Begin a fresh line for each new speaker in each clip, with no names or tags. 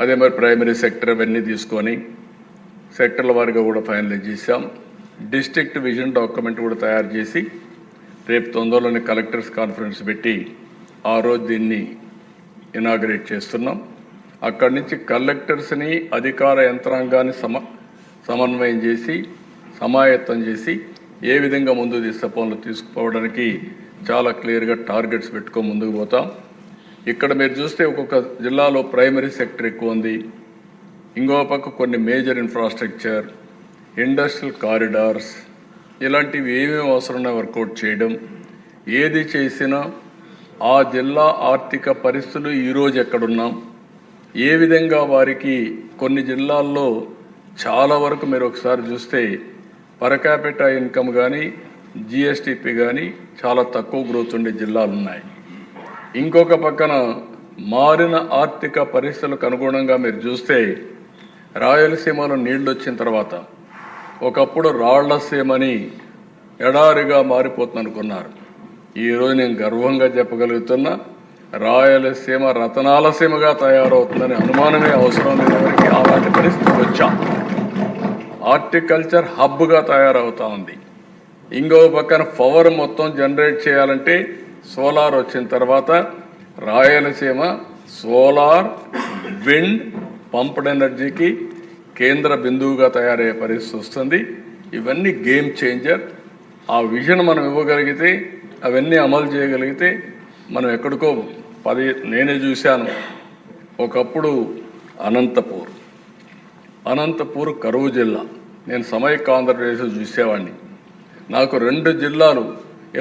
అదే మరి primary sector అవన్నీ తీసుకొని సెక్టర్ల వారిగా కూడా ఫైనలైజ్ చేశాం. డిస్ట్రిక్ట్ విజన్ డాక్యుమెంట్ కూడా తయారు చేసి రేపు తొందరలోనే కలెక్టర్స్ కాన్ఫరెన్స్ పెట్టి ఆ రోజు దీన్ని ఇనాగరేట్ చేస్తున్నాం. అక్కడి నుంచి కలెక్టర్స్ని అధికార యంత్రాంగాన్ని సమన్వయం చేసి సమాయత్తం చేసి ఏ విధంగా ముందుకు పనులు తీసుకుపోవడానికి చాలా క్లియర్గా టార్గెట్స్ పెట్టుకొని ముందుకు పోతాం. ఇక్కడ మీరు చూస్తే ఒక్కొక్క జిల్లాలో ప్రైమరీ సెక్టర్ ఎక్కువ ఉంది, ఇంకో పక్క కొన్ని మేజర్ ఇన్ఫ్రాస్ట్రక్చర్, ఇండస్ట్రియల్ కారిడార్స్ ఇలాంటివి ఏమేమి అవసరమో వర్కౌట్ చేయడం. ఏది చేసినా ఆ జిల్లా ఆర్థిక పరిస్థితులు ఈరోజు ఎక్కడున్నాం, ఏ విధంగా వారికి కొన్ని జిల్లాల్లో చాలా వరకు మీరు ఒకసారి చూస్తే పర్ క్యాపిటా ఇన్కమ్ కానీ జిఎస్టిపి కానీ చాలా తక్కువ గ్రోత్ ఉండే జిల్లాలు ఉన్నాయి. ఇంకొక పక్కన మారిన ఆర్థిక పరిస్థితులకు అనుగుణంగా మీరు చూస్తే రాయలసీమలో నీళ్లు వచ్చిన తర్వాత ఒకప్పుడు రాళ్లసీమని ఎడారిగా మారిపోతుంది అనుకున్నారు. ఈరోజు నేను గర్వంగా చెప్పగలుగుతున్నా రాయలసీమ రతనాలసీమగా తయారవుతుందని అనుమానమే అవసరం లేని అలాంటి పరిస్థితికి వచ్చాం. హార్టికల్చర్ హబ్గా తయారవుతా ఉంది. ఇంకో పక్కన పవర్ మొత్తం జనరేట్ చేయాలంటే సోలార్ వచ్చిన తర్వాత రాయలసీమ సోలార్, విండ్, పంప్డ్ ఎనర్జీకి కేంద్ర బిందువుగా తయారయ్యే పరిస్థితి వస్తుంది. ఇవన్నీ గేమ్ చేంజర్. ఆ విజన్ మనం ఇవ్వగలిగితే, అవన్నీ అమలు చేయగలిగితే మనం ఎక్కడికో నేనే చూశాను. ఒకప్పుడు అనంతపూర్ కరువు జిల్లా, నేను సమైక్య ఆంధ్రప్రదేశ్ చూసేవాడిని. నాకు 2 జిల్లాలు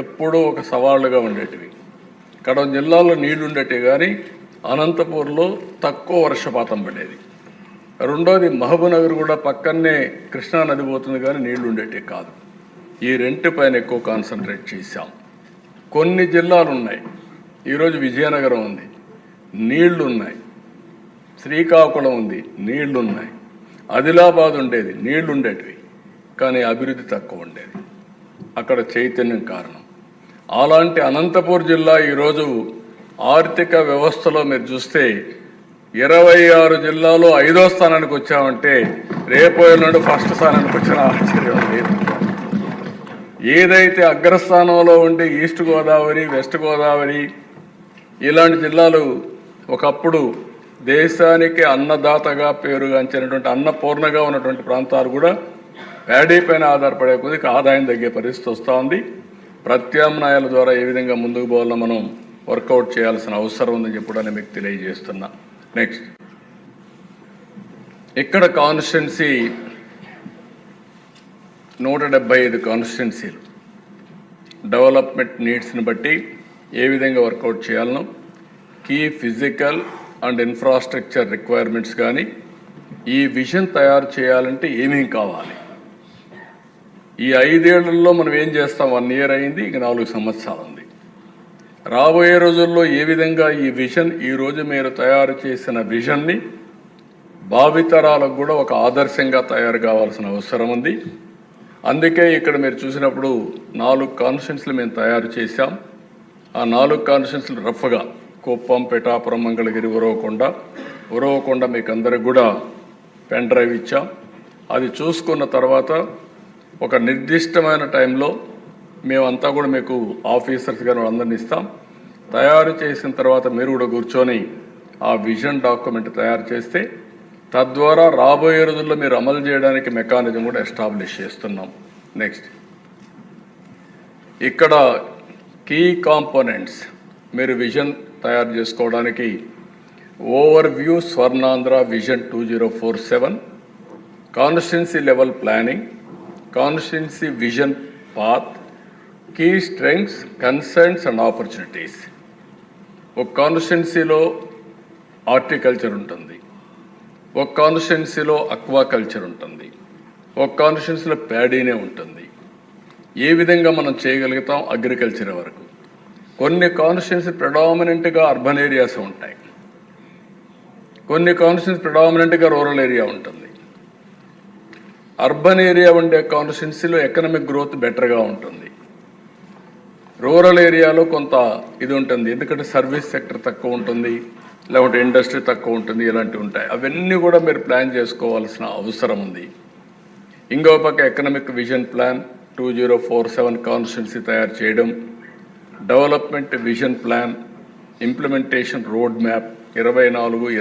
ఎప్పుడూ ఒక సవాళ్ళుగా ఉండేటివి. కడప జిల్లాలో నీళ్లు ఉండేటివి కానీ అనంతపూర్లో తక్కువ వర్షపాతం పడేది. రెండోది మహబూబ్నగర్ కూడా పక్కనే కృష్ణా నది పోతుంది కానీ నీళ్లు ఉండేటివి కాదు. ఈ రెంటిపైన ఎక్కువ కాన్సన్ట్రేట్ చేశాం. కొన్ని జిల్లాలు ఉన్నాయి, ఈరోజు విజయనగరం ఉంది, నీళ్లు ఉన్నాయి. శ్రీకాకుళం ఉంది, నీళ్లు ఉన్నాయి. ఆదిలాబాద్ ఉండేది, నీళ్లు ఉండేటివి కానీ అభివృద్ధి తక్కువ ఉండేది. అక్కడ చైతన్యం కారణం. అలాంటి అనంతపూర్ జిల్లా ఈరోజు ఆర్థిక వ్యవస్థలో మీరు చూస్తే 26 జిల్లాలో 5వ స్థానానికి వచ్చామంటే రేపు ఎల్లుండి ఫస్ట్ స్థానానికి వచ్చిన ఆశ్చర్యం లేదు. ఏదైతే అగ్రస్థానంలో ఉండే ఈస్ట్ గోదావరి, వెస్ట్ గోదావరి ఇలాంటి జిల్లాలు ఒకప్పుడు దేశానికి అన్నదాతగా పేరుగాంచినటువంటి అన్నపూర్ణగా ఉన్నటువంటి ప్రాంతాలు కూడా ప్యాడీ పైన ఆధారపడే కొద్దిగా ఆదాయం తగ్గే పరిస్థితి వస్తూ ఉంది. ప్రత్యామ్నాయాల ద్వారా ఏ విధంగా ముందుకు పోవాలో మనం వర్కౌట్ చేయాల్సిన అవసరం ఉందని చెప్పడానికి మీకు తెలియజేస్తున్నా. నెక్స్ట్, ఇక్కడ కాన్స్టిట్యున్సీ 175 కాన్స్టిట్యున్సీలు డెవలప్మెంట్ నీడ్స్ని బట్టి ఏ విధంగా వర్కౌట్ చేయాలనో, key physical and infrastructure requirements కానీ ఈ విజన్ తయారు చేయాలంటే ఏమేం కావాలి, ఈ 5 ఏళ్లలో మనం ఏం చేస్తాం. 1 ఇయర్ అయింది, ఇంక 4 సంవత్సరాలు ఉంది. రాబోయే రోజుల్లో ఏ విధంగా ఈ విజన్, ఈరోజు మీరు తయారు చేసిన విజన్ని భావితరాలకు కూడా ఒక ఆదర్శంగా తయారు కావాల్సిన అవసరం ఉంది. అందుకే ఇక్కడ మీరు చూసినప్పుడు 4 కాన్స్టిట్యున్సీలు మేము తయారు చేశాం. ఆ 4 కాన్స్టిట్యున్సీలు రఫ్గా కుప్పం, పిఠాపురం, మంగళగిరి, ఉరవకొండ మీకు అందరికి కూడా పెన్ డ్రైవ్ ఇచ్చాం. అది చూసుకున్న తర్వాత ఒక నిర్దిష్టమైన టైంలో మేమంతా కూడా మీకు ఆఫీసర్స్ గారు అందరినీ ఇస్తాం. తయారు చేసిన తర్వాత మీరు కూడా కూర్చొని ఆ విజన్ డాక్యుమెంట్ తయారు చేస్తే తద్వారా రాబోయే రోజుల్లో మీరు అమలు చేయడానికి మెకానిజం కూడా ఎస్టాబ్లిష్ చేస్తున్నాం. నెక్స్ట్, ఇక్కడ కీ కాంపోనెంట్స్ మీరు విజన్ తయారు చేసుకోవడానికి overview Swarnandhra vision 2047, constituency level planning, constituency vision path, key strengths, concerns and opportunities. ఒక కాన్స్టిట్యున్సీలో హార్టికల్చర్ ఉంటుంది, ఒక కాన్స్టిట్యున్సీలో అక్వాకల్చర్ ఉంటుంది, ఒక కాన్స్టిట్యున్సీలో ప్యాడీనే ఉంటుంది. ఏ విధంగా మనం చేయగలుగుతాం అగ్రికల్చర్ వరకు. కొన్ని కాన్స్టిట్యున్సీ ప్రెడామినెంట్గా అర్బన్ ఏరియాస్ ఉంటాయి, కొన్ని కాన్స్టిట్యున్సీ ప్రెడామినెంట్గా రూరల్ ఏరియా ఉంటుంది. అర్బన్ ఏరియా ఉండే కాన్స్టిట్యున్సీలో ఎకనామిక్ గ్రోత్ బెటర్గా ఉంటుంది. రూరల్ ఏరియాలో కొంత ఇది ఉంటుంది, ఎందుకంటే సర్వీస్ సెక్టర్ తక్కువ ఉంటుంది, లేకుంటే ఇండస్ట్రీ తక్కువ ఉంటుంది, ఇలాంటివి ఉంటాయి. అవన్నీ కూడా మీరు ప్లాన్ చేసుకోవాల్సిన అవసరం ఉంది. ఇంకో పక్క ఎకనామిక్ విజన్ ప్లాన్ 2047 కాన్స్టిట్యున్సీ తయారు చేయడం, development vision plan, implementation road map 24